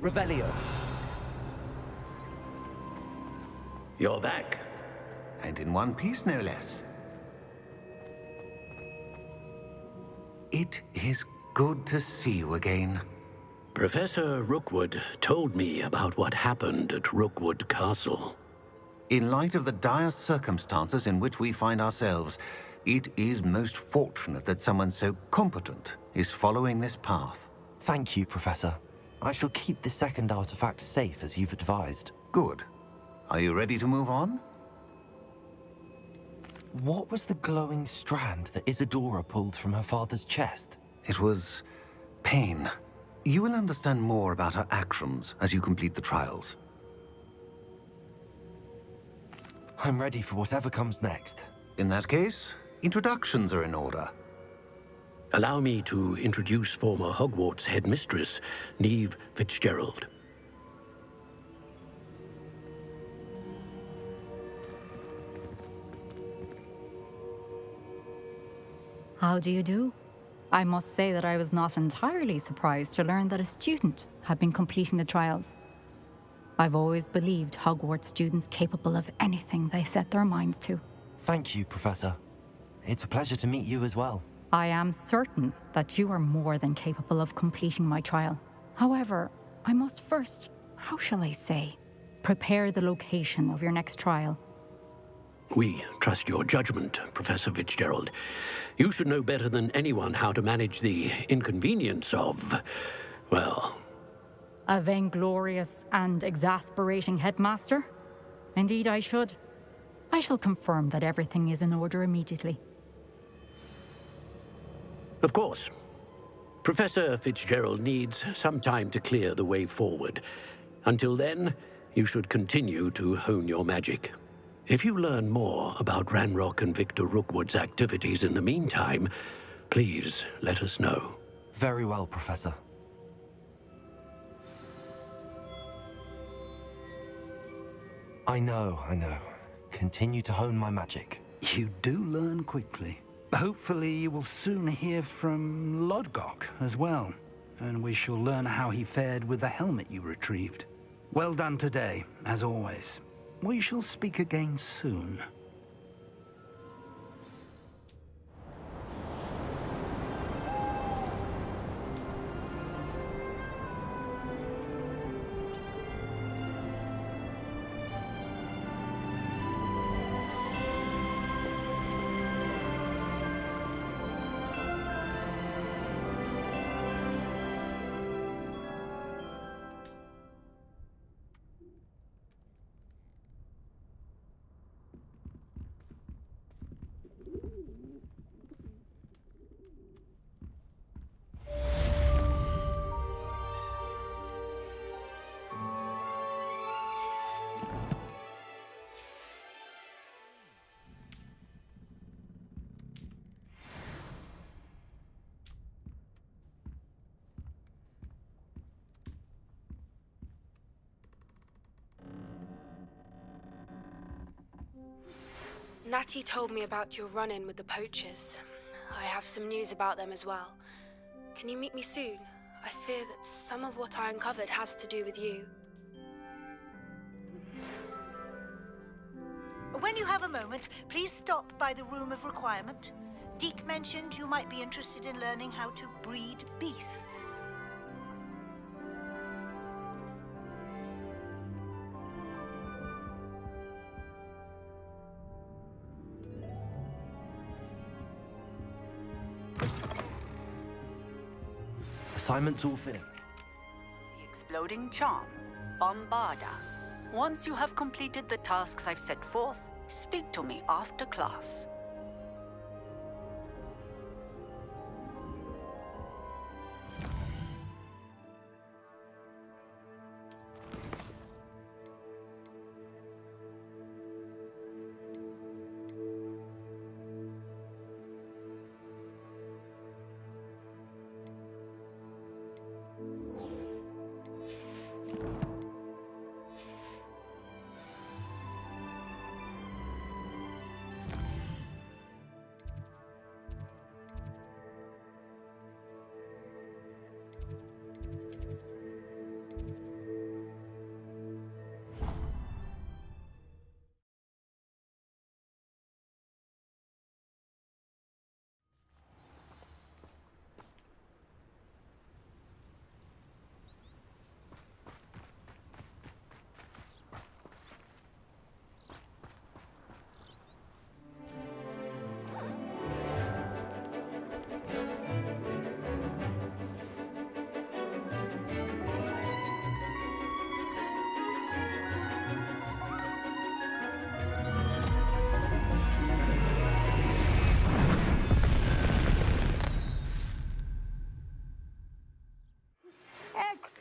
Revelio. You're back. And in one piece, no less. It is good to see you again. Professor Rookwood told me about what happened at Rookwood Castle. In light of the dire circumstances in which we find ourselves, it is most fortunate that someone so competent is following this path. Thank you, Professor. I shall keep the second artifact safe as you've advised. Good. Are you ready to move on? What was the glowing strand that Isadora pulled from her father's chest? It was pain. You will understand more about her actions as you complete the trials. I'm ready for whatever comes next. In that case, introductions are in order. Allow me to introduce former Hogwarts headmistress, Neve Fitzgerald. How do you do? I must say that I was not entirely surprised to learn that a student had been completing the trials. I've always believed Hogwarts students capable of anything they set their minds to. Thank you, Professor. It's a pleasure to meet you as well. I am certain that you are more than capable of completing my trial. However, I must first, how shall I say, prepare the location of your next trial. We trust your judgment, Professor Fitzgerald. You should know better than anyone how to manage the inconvenience of, well... A vainglorious and exasperating headmaster? Indeed I should. I shall confirm that everything is in order immediately. Of course. Professor Fitzgerald needs some time to clear the way forward. Until then, you should continue to hone your magic. If you learn more about Ranrock and Victor Rookwood's activities in the meantime, please let us know. Very well, Professor. I know. Continue to hone my magic. You do learn quickly. Hopefully you will soon hear from Lodgok as well, and we shall learn how he fared with the helmet you retrieved. Well done today, as always. We shall speak again soon. Natty told me about your run-in with the poachers. I have some news about them as well. Can you meet me soon? I fear that some of what I uncovered has to do with you. When you have a moment, please stop by the Room of Requirement. Deke mentioned you might be interested in learning how to breed beasts. Assignment's all finished. The Exploding Charm, Bombarda. Once you have completed the tasks I've set forth, speak to me after class.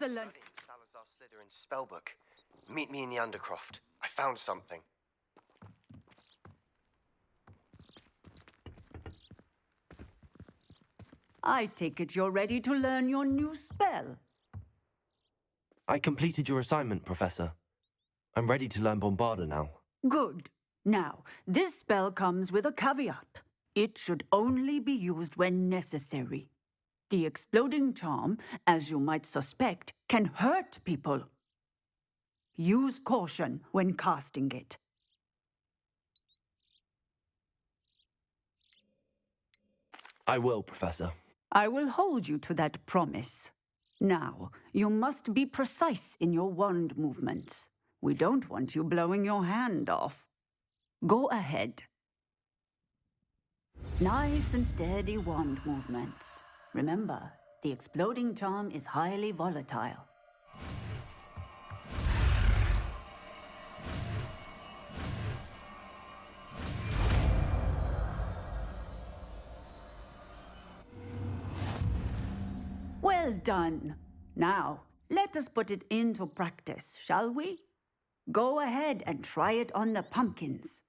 Excellent. Salazar Slytherin's spellbook. Meet me in the Undercroft. I found something. I take it you're ready to learn your new spell. I completed your assignment, Professor. I'm ready to learn Bombarda now. Good. Now, this spell comes with a caveat. It should only be used when necessary. The exploding charm, as you might suspect, can hurt people. Use caution when casting it. I will, Professor. I will hold you to that promise. Now, you must be precise in your wand movements. We don't want you blowing your hand off. Go ahead. Nice and steady wand movements. Remember, the exploding charm is highly volatile. Well done. Now, let us put it into practice, shall we? Go ahead and try it on the pumpkins.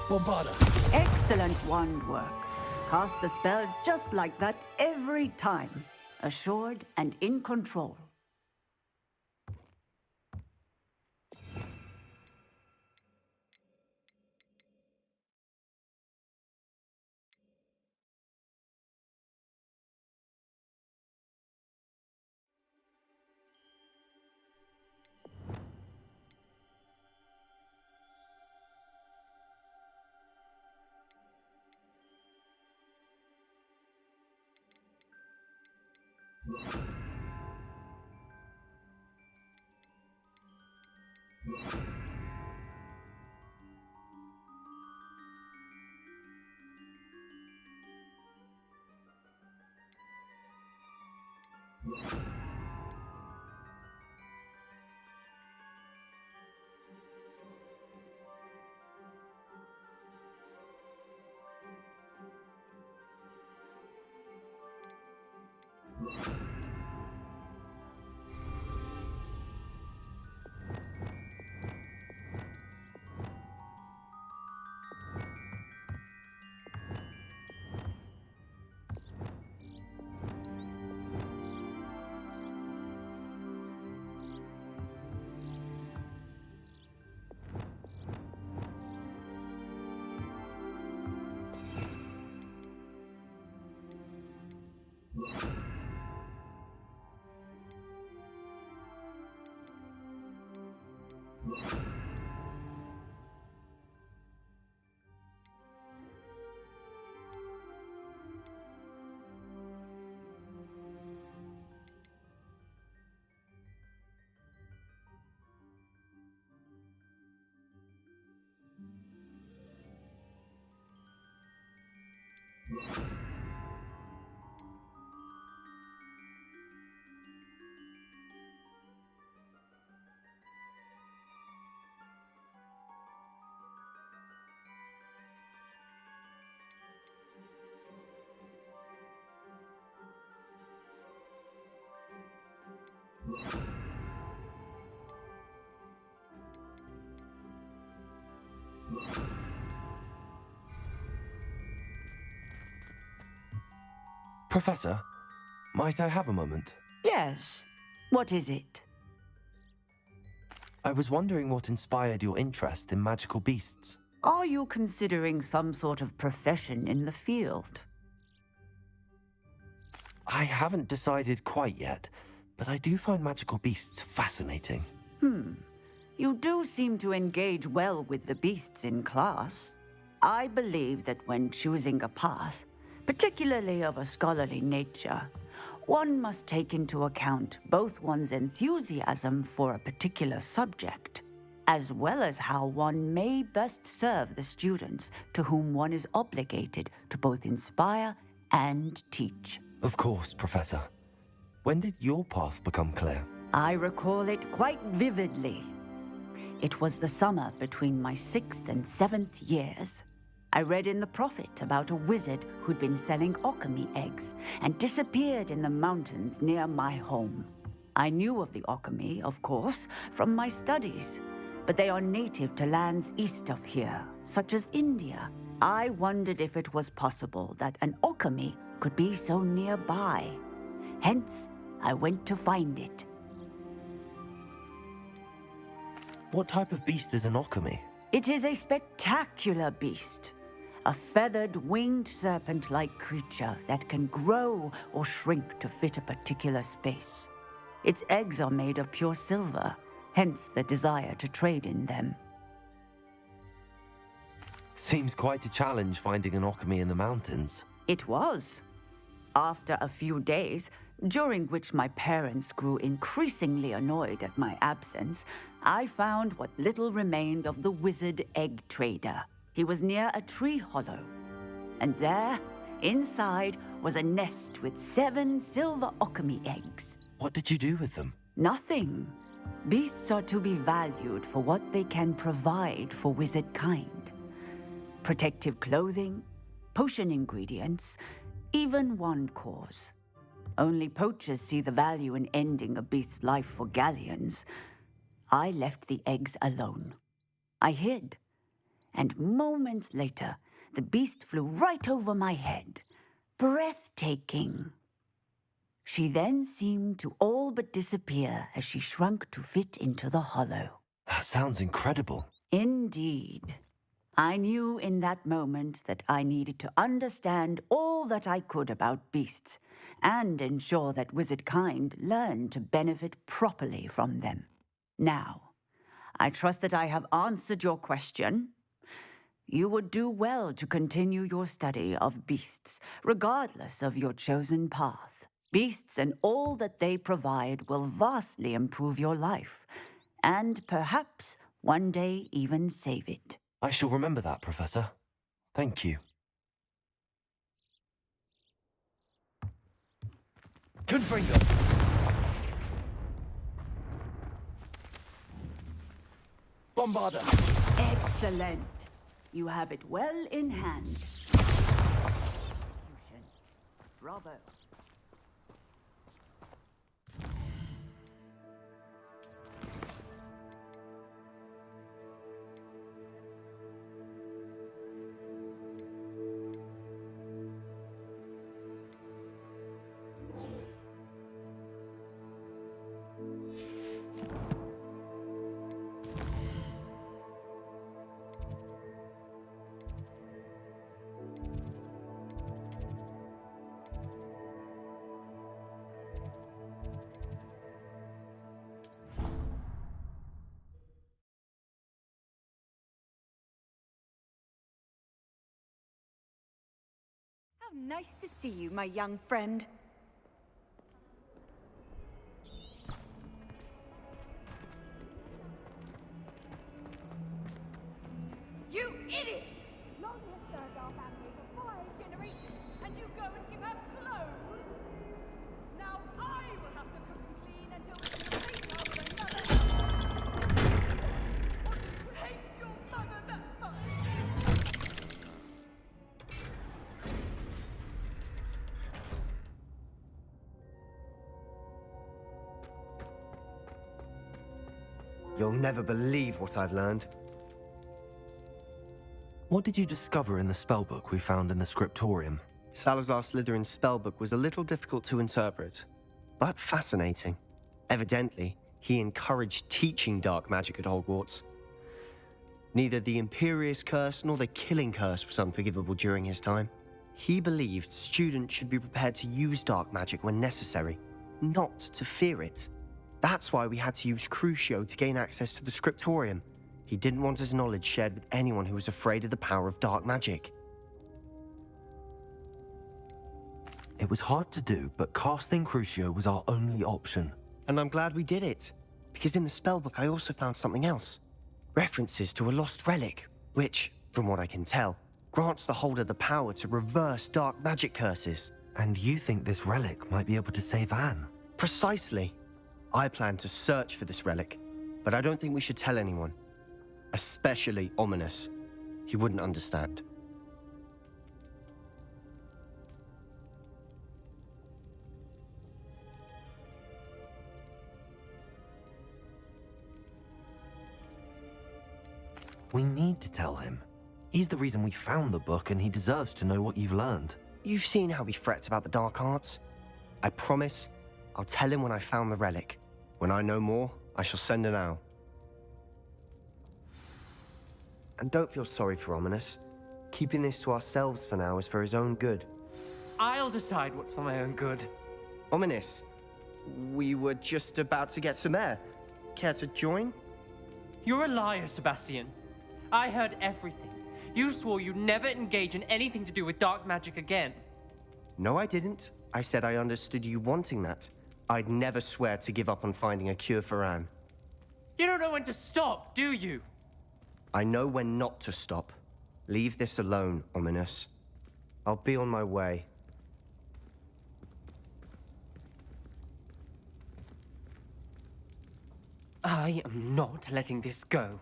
Bombarda. Excellent wand work. Cast the spell just like that every time. Assured and in control. Professor, might I have a moment? Yes. What is it? I was wondering what inspired your interest in magical beasts. Are you considering some sort of profession in the field? I haven't decided quite yet, but I do find magical beasts fascinating. You do seem to engage well with the beasts in class. I believe that when choosing a path, particularly of a scholarly nature, one must take into account both one's enthusiasm for a particular subject, as well as how one may best serve the students to whom one is obligated to both inspire and teach. Of course, Professor. When did your path become clear? I recall it quite vividly. It was the summer between my 6th and 7th years. I read in the Prophet about a wizard who'd been selling alchemy eggs and disappeared in the mountains near my home. I knew of the alchemy, of course, from my studies, but they are native to lands east of here, such as India. I wondered if it was possible that an alchemy could be so nearby. Hence, I went to find it. What type of beast is an alchemy? It is a spectacular beast. A feathered, winged serpent-like creature that can grow or shrink to fit a particular space. Its eggs are made of pure silver, hence the desire to trade in them. Seems quite a challenge finding an alchemy in the mountains. It was. After a few days, during which my parents grew increasingly annoyed at my absence, I found what little remained of the wizard egg trader. He was near a tree hollow. And there, inside, was a nest with 7 silver alchemy eggs. What did you do with them? Nothing. Beasts are to be valued for what they can provide for wizard kind. Protective clothing, potion ingredients, even wand cores. Only poachers see the value in ending a beast's life for galleons. I left the eggs alone. I hid. And moments later, the beast flew right over my head. Breathtaking. She then seemed to all but disappear as she shrunk to fit into the hollow. That sounds incredible. Indeed. I knew in that moment that I needed to understand all that I could about beasts and ensure that wizard kind learned to benefit properly from them. Now, I trust that I have answered your question. You would do well to continue your study of beasts, regardless of your chosen path. Beasts and all that they provide will vastly improve your life, and perhaps one day even save it. I shall remember that, Professor. Thank you. Confringo! Bombarda! Excellent. You have it well in hand. Bravo. How nice to see you, my young friend. You idiot! Long has served our family for 5 generations, and you go and give her clothes? Now I will have to cook and clean until we can take her with another. You hate your mother that much! You'll never believe what I've learned. What did you discover in the spellbook we found in the scriptorium? Salazar Slytherin's spellbook was a little difficult to interpret, but fascinating. Evidently, he encouraged teaching dark magic at Hogwarts. Neither the Imperious Curse nor the Killing Curse was unforgivable during his time. He believed students should be prepared to use dark magic when necessary, not to fear it. That's why we had to use Crucio to gain access to the scriptorium. He didn't want his knowledge shared with anyone who was afraid of the power of dark magic. It was hard to do, but casting Crucio was our only option. And I'm glad we did it, because in the spellbook I also found something else. References to a lost relic, which, from what I can tell, grants the holder the power to reverse dark magic curses. And you think this relic might be able to save Anne? Precisely. I plan to search for this relic, but I don't think we should tell anyone. Especially Ominous. He wouldn't understand. We need to tell him. He's the reason we found the book, and he deserves to know what you've learned. You've seen how he frets about the dark arts. I promise I'll tell him when I found the relic. When I know more, I shall send an owl. And don't feel sorry for Ominous. Keeping this to ourselves for now is for his own good. I'll decide what's for my own good. Ominous, we were just about to get some air. Care to join? You're a liar, Sebastian. I heard everything. You swore you'd never engage in anything to do with dark magic again. No, I didn't. I said I understood you wanting that. I'd never swear to give up on finding a cure for Anne. You don't know when to stop, do you? I know when not to stop. Leave this alone, Ominous. I'll be on my way. I am not letting this go.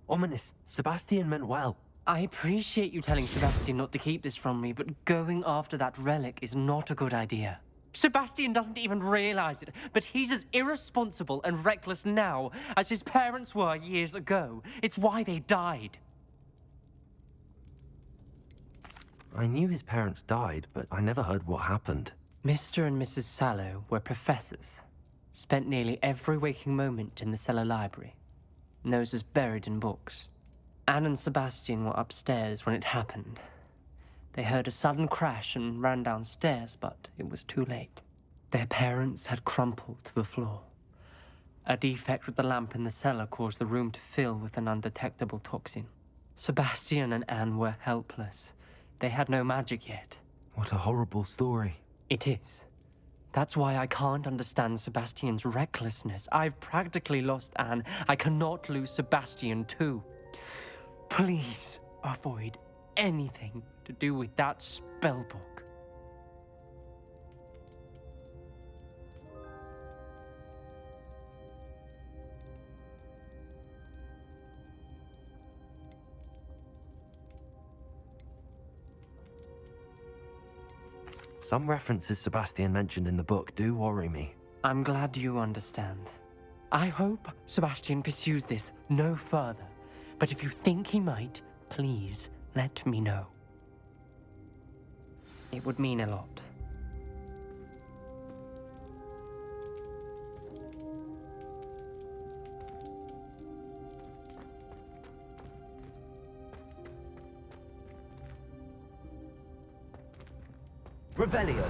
Ominous, Sebastian meant well. I appreciate you telling Sebastian not to keep this from me, but going after that relic is not a good idea. Sebastian doesn't even realize it, but he's as irresponsible and reckless now as his parents were years ago. It's why they died. I knew his parents died, but I never heard what happened. Mr. and Mrs. Sallow were professors. Spent nearly every waking moment in the cellar library. Noses buried in books. Anne and Sebastian were upstairs when it happened. They heard a sudden crash and ran downstairs, but it was too late. Their parents had crumpled to the floor. A defect with the lamp in the cellar caused the room to fill with an undetectable toxin. Sebastian and Anne were helpless. They had no magic yet. What a horrible story. It is. That's why I can't understand Sebastian's recklessness. I've practically lost Anne. I cannot lose Sebastian too. Please avoid anything to do with that spellbook. Some references Sebastian mentioned in the book do worry me. I'm glad you understand. I hope Sebastian pursues this no further. But if you think he might, please let me know. It would mean a lot. Revelio.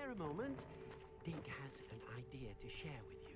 A moment. Dink has an idea to share with you.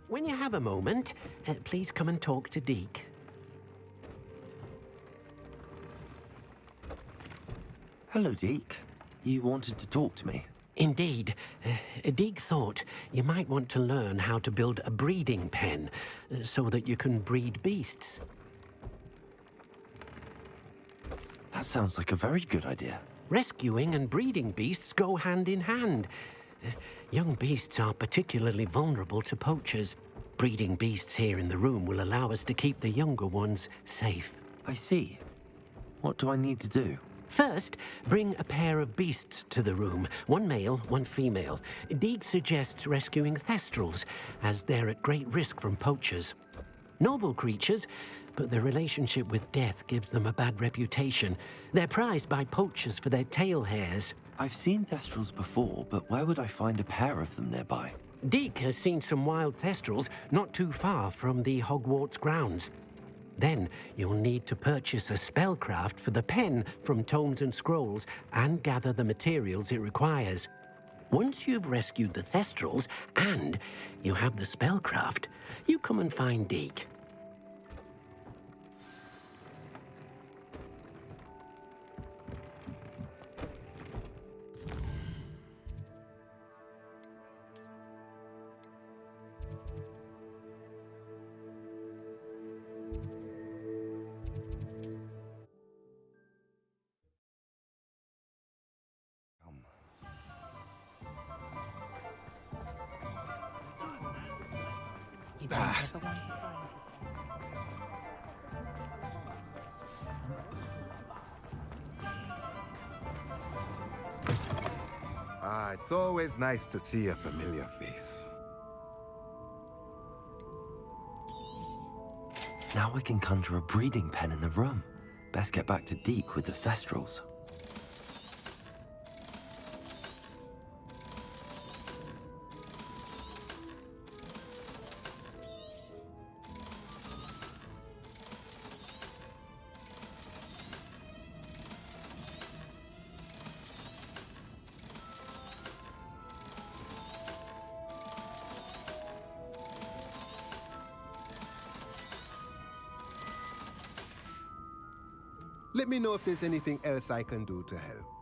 When you have a moment, please come and talk to Deke. Hello, Deke. You wanted to talk to me? Indeed. Deke thought you might want to learn how to build a breeding pen so that you can breed beasts. That sounds like a very good idea. Rescuing and breeding beasts go hand in hand. Young beasts are particularly vulnerable to poachers. Breeding beasts here in the room will allow us to keep the younger ones safe. I see. What do I need to do? First, bring a pair of beasts to the room. One male, one female. Deke suggests rescuing thestrals, as they're at great risk from poachers. Noble creatures, but their relationship with death gives them a bad reputation. They're prized by poachers for their tail hairs. I've seen thestrals before, but where would I find a pair of them nearby? Deke has seen some wild thestrals not too far from the Hogwarts grounds. Then you'll need to purchase a spellcraft for the pen from Tomes and Scrolls and gather the materials it requires. Once you've rescued the thestrals and you have the spellcraft, you come and find Deke. It's always nice to see a familiar face. Now I can conjure a breeding pen in the room. Best get back to Deke with the thestrals. Let me know if there's anything else I can do to help.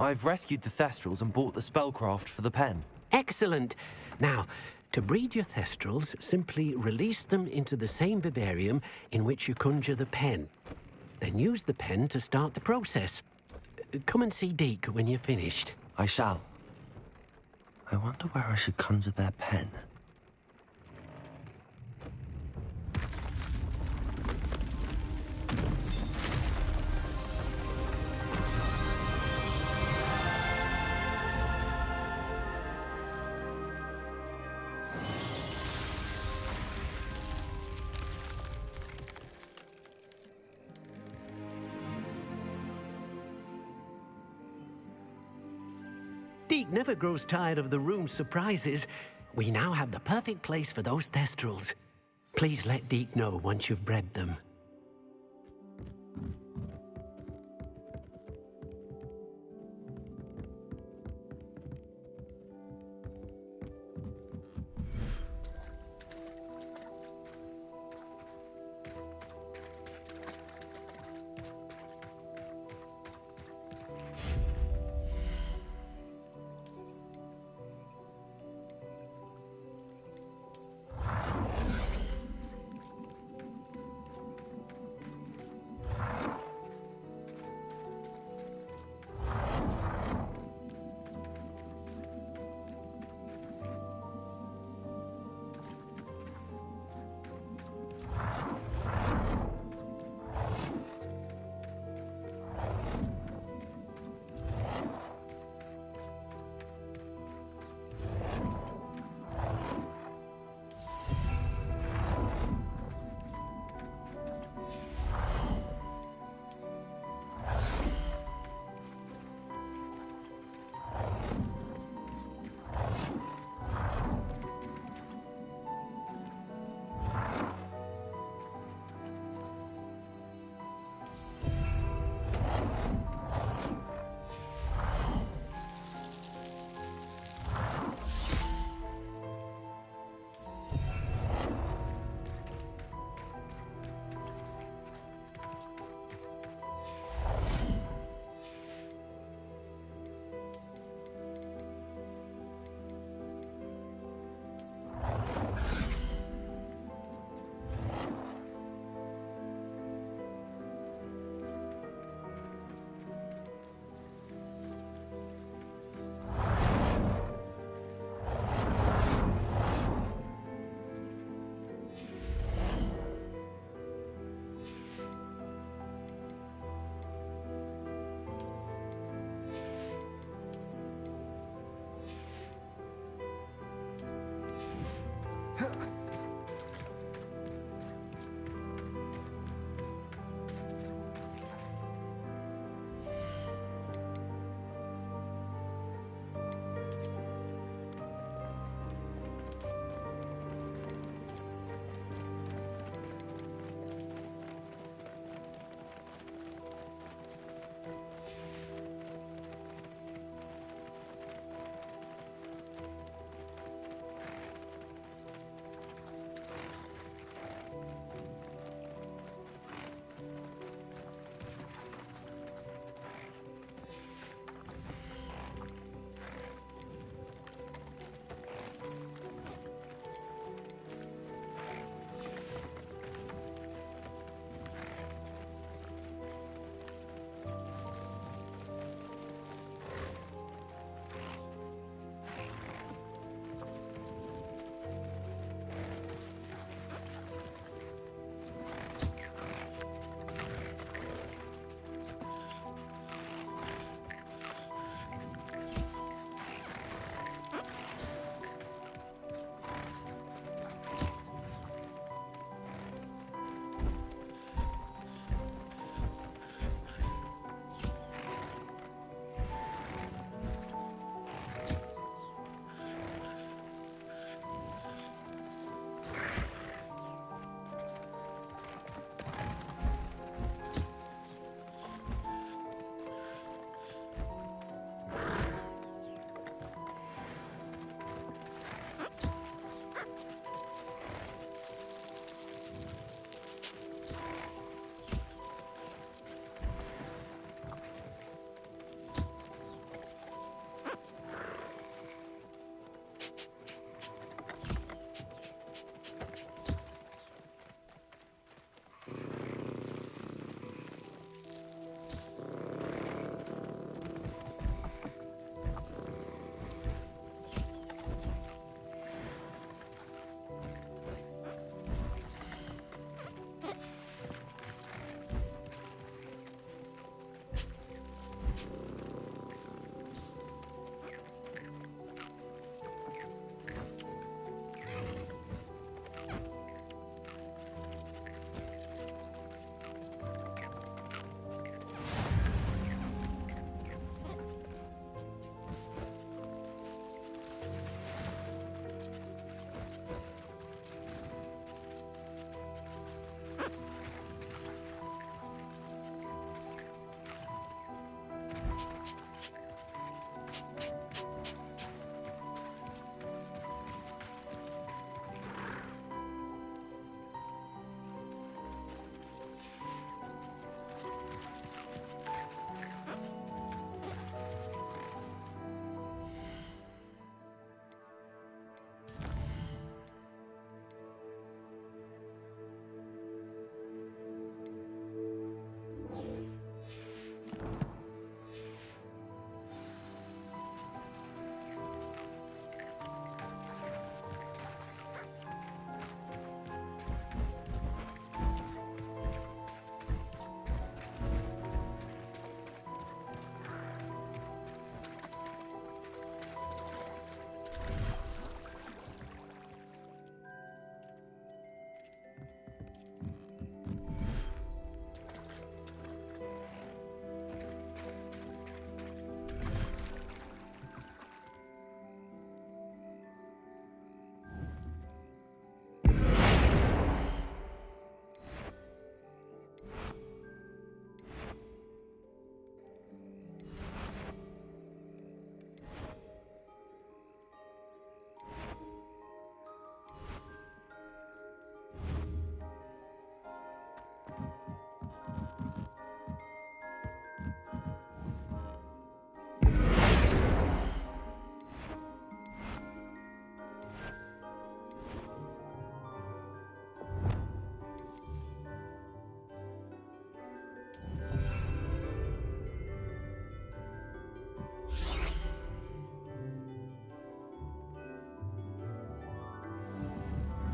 I've rescued the Thestrals and bought the spellcraft for the pen. Excellent. Now, to breed your Thestrals, simply release them into the same vivarium in which you conjure the pen. Then use the pen to start the process. Come and see Deke when you're finished. I shall. I wonder where I should conjure their pen. Deke never grows tired of the room's surprises. We now have the perfect place for those Thestrals. Please let Deke know once you've bred them.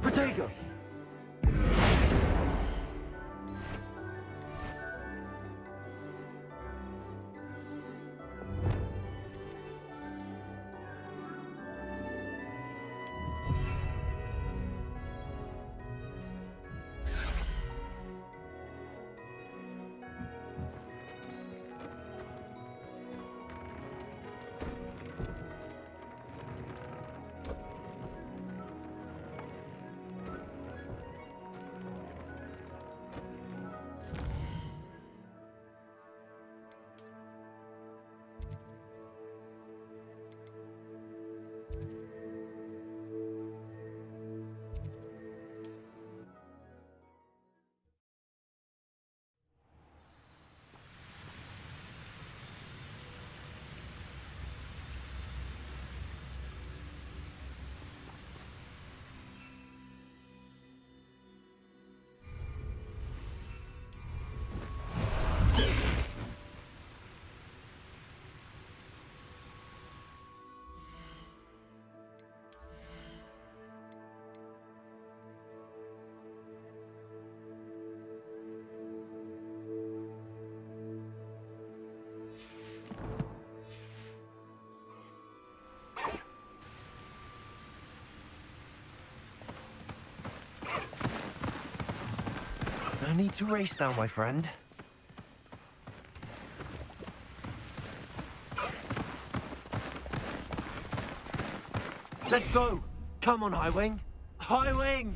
Protego! No need to race now, my friend. Let's go! Come on, Highwing! Highwing!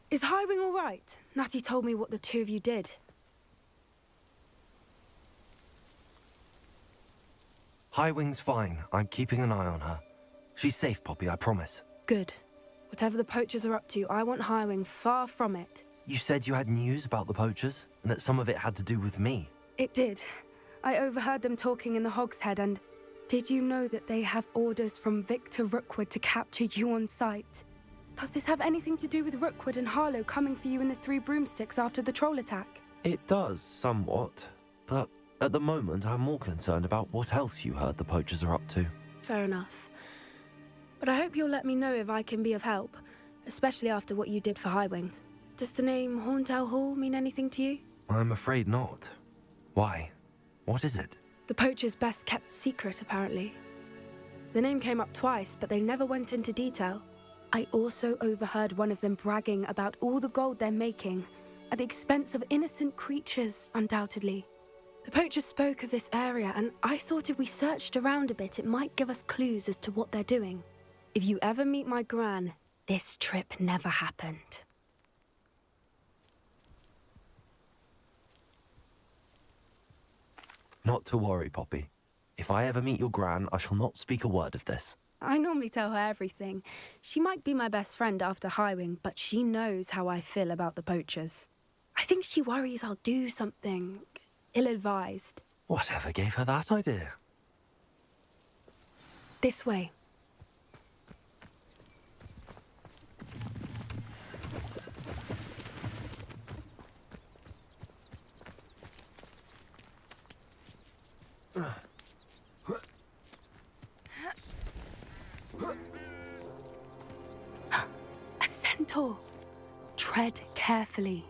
Is Highwing all right? Natty told me what the two of you did. Highwing's fine. I'm keeping an eye on her. She's safe, Poppy, I promise. Good. Whatever the poachers are up to, I want Highwing far from it. You said you had news about the poachers, and that some of it had to do with me. It did. I overheard them talking in the Hogshead, and did you know that they have orders from Victor Rookwood to capture you on sight? Does this have anything to do with Rookwood and Harlow coming for you in the Three Broomsticks after the troll attack? It does, somewhat. But at the moment, I'm more concerned about what else you heard the poachers are up to. Fair enough. But I hope you'll let me know if I can be of help, especially after what you did for Highwing. Does the name Horntail Hall mean anything to you? I'm afraid not. Why? What is it? The poachers' best kept secret, apparently. The name came up twice, but they never went into detail. I also overheard one of them bragging about all the gold they're making, at the expense of innocent creatures, undoubtedly. The poachers spoke of this area, and I thought if we searched around a bit, it might give us clues as to what they're doing. If you ever meet my gran, this trip never happened. Not to worry, Poppy. If I ever meet your gran, I shall not speak a word of this. I normally tell her everything. She might be my best friend after Highwing, but she knows how I feel about the poachers. I think she worries I'll do something ill-advised. Whatever gave her that idea? This way. A centaur. Tread carefully.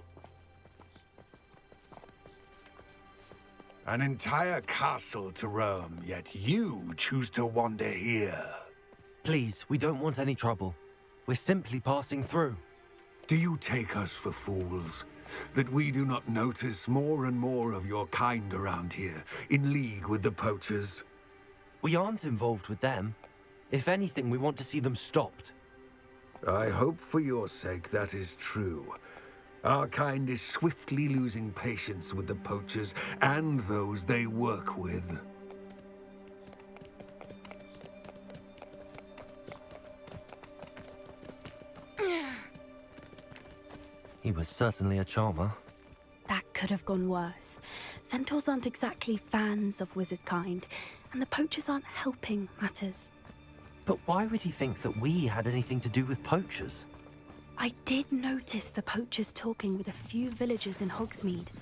An entire castle to roam, yet you choose to wander here. Please, we don't want any trouble. We're simply passing through. Do you take us for fools? That we do not notice more and more of your kind around here, in league with the poachers? We aren't involved with them. If anything, we want to see them stopped. I hope for your sake that is true. Our kind is swiftly losing patience with the poachers and those they work with. He was certainly a charmer. That could have gone worse. Centaurs aren't exactly fans of wizard kind, and the poachers aren't helping matters. But why would he think that we had anything to do with poachers? I did notice the poachers talking with a few villagers in Hogsmeade.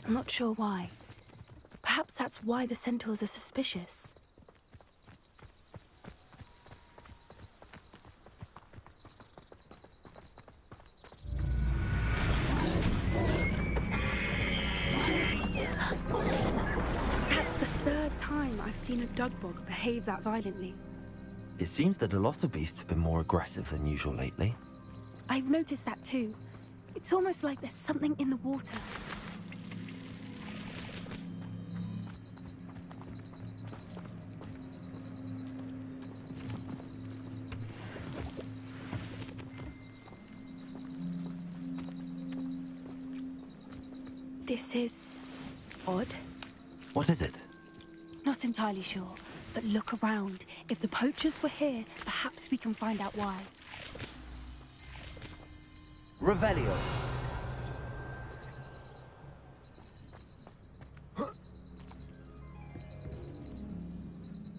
I'm not sure why. Perhaps that's why the centaurs are suspicious. That's the third time I've seen a dugbog behave that violently. It seems that a lot of beasts have been more aggressive than usual lately. I've noticed that too. It's almost like there's something in the water. This is odd. What is it? Not entirely sure, but look around. If the poachers were here, perhaps we can find out why. Revelio.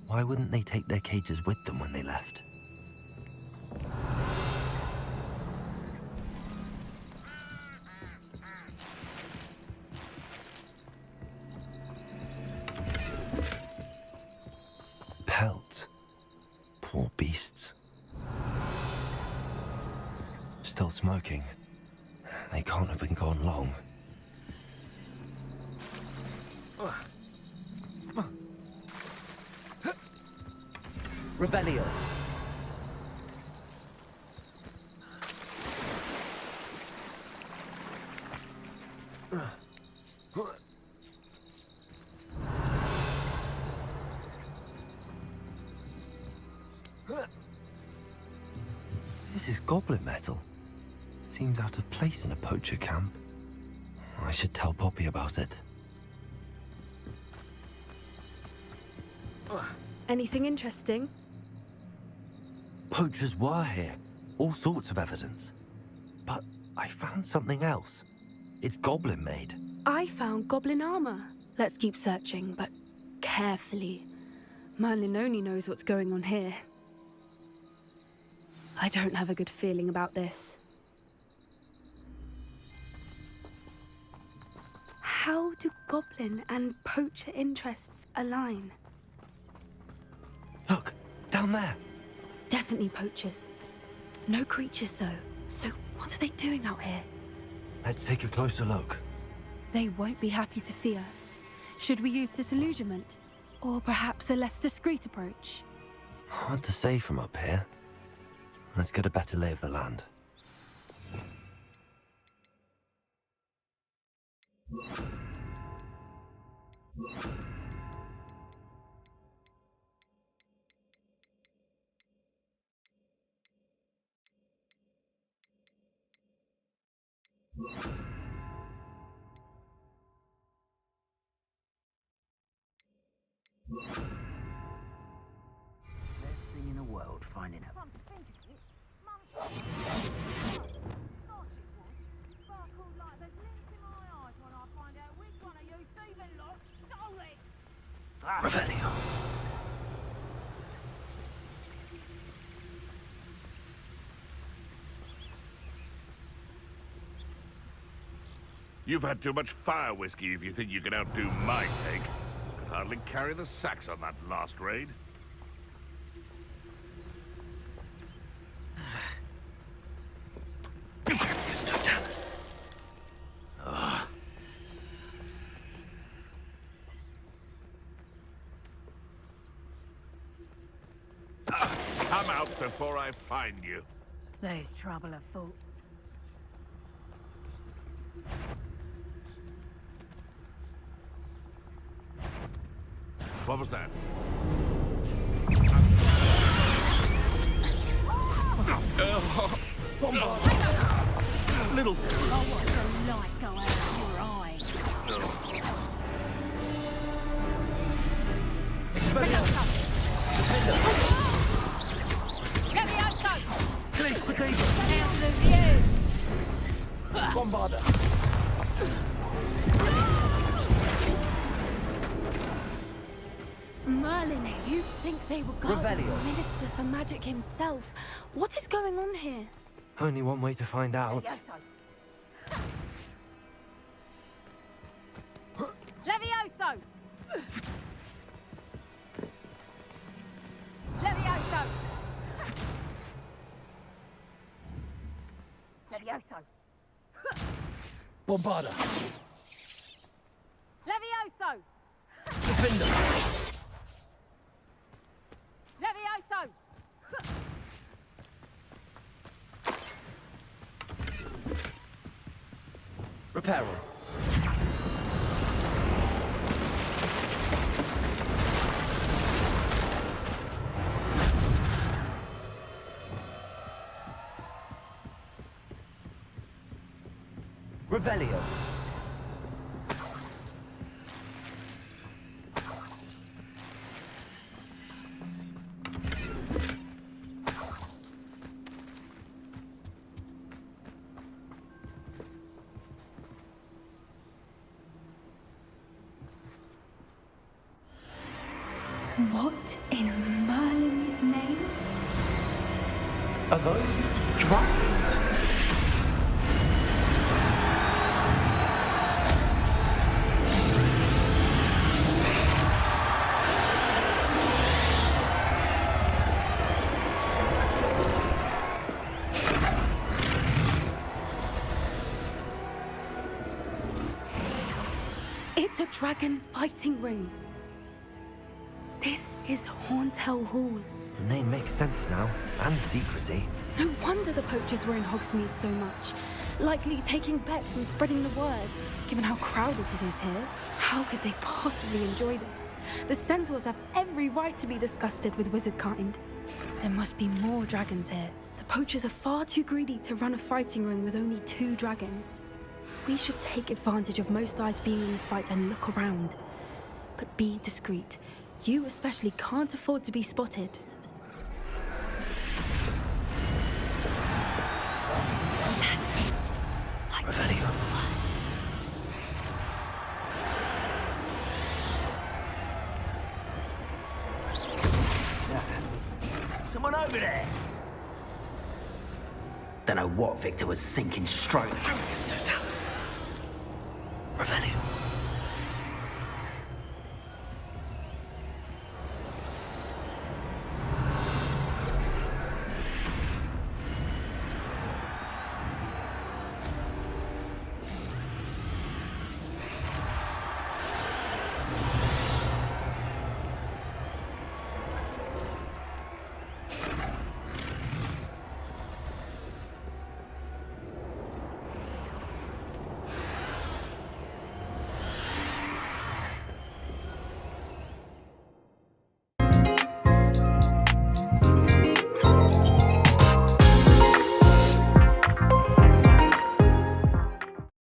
Why wouldn't they take their cages with them when they left? Pelts. Poor beasts. Still smoking. They can't have been gone long. Revelio. This is goblin metal. Seems out of place in a poacher camp. I should tell Poppy about it. Anything interesting? Poachers were here. All sorts of evidence. But I found something else. It's goblin made. I found goblin armor. Let's keep searching, but carefully. Merlin only knows what's going on here. I don't have a good feeling about this. How do goblin and poacher interests align? Look, down there. Definitely poachers. No creatures, though. So what are they doing out here? Let's take a closer look. They won't be happy to see us. Should we use disillusionment? Or perhaps a less discreet approach? Hard to say from up here. Let's get a better lay of the land. Best thing in the world, finding out. Revelio. You've had too much fire whiskey if you think you can outdo my take. Could hardly carry the sacks on that last raid. Come out before I find you. There's trouble afoot. What was that? Little. I watched the light go out of your eyes. Get the outside! Place potato! Out of view! Bombarda! Merlin, you'd think they were guarding the Revelio. Minister for Magic himself. What is going on here? Only one way to find out. Levioso! Levioso! Levioso! Bombarda! Levioso! Defender! Levioso! Reparo! Revelio! What in Merlin's name? Are those dragons? It's a dragon fighting ring. This is Hauntel Hall. The name makes sense now, and the secrecy. No wonder the poachers were in Hogsmeade so much. Likely taking bets and spreading the word. Given how crowded it is here, how could they possibly enjoy this? The centaurs have every right to be disgusted with wizard kind. There must be more dragons here. The poachers are far too greedy to run a fighting ring with only 2 dragons. We should take advantage of most eyes being in the fight and look around. But be discreet. You especially can't afford to be spotted. That's it. Like Revelio. Someone over there! Don't know what Victor was thinking straight. Focus, Totalis. Revelio.